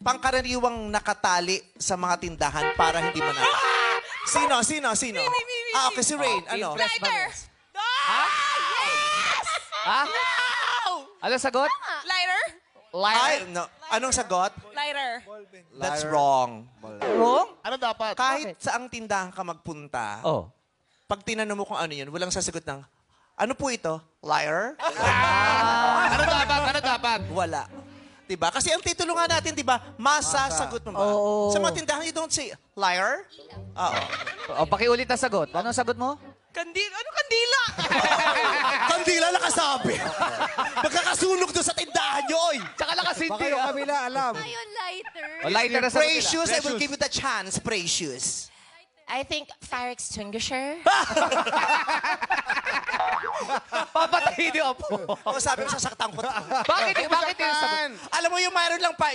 pangkaraniwang nakatali sa mga tindahan para hindi manalo. Sino? Ah, okay, si Rain. Ano? Lighter! Ha? Ano sagot? Lighter? Ay, no. Anong sagot? Lighter. That's wrong. Wrong? Ano dapat? Kahit saang tindahan ka magpunta, Oh. pag tinanong mo kung ano yun, walang sasagot ng, ano po ito? Liar? Ano dapat? Wala. Diba? Kasi ang titulo nga natin, diba? Masasagot mo ba? Oo. Sa mga tindahan, you don't say, liar? Oo. O, pakiulit ang sagot. Anong sagot mo? Ano kandila? Kandila nakasabi. Magkakasunog doon sa tindahan nyo, oy! Tsaka nakasinti. Baka yung kabila, alam. Ayun, lighter. O, lighter na sagot nila. Precious, I will give you the chance, Precious. I think fire extinguisher. Papatay niyo po. O sabi mo, sasaktan ko. Bakit yung sagot? Alam mo yung mayroon lang pa,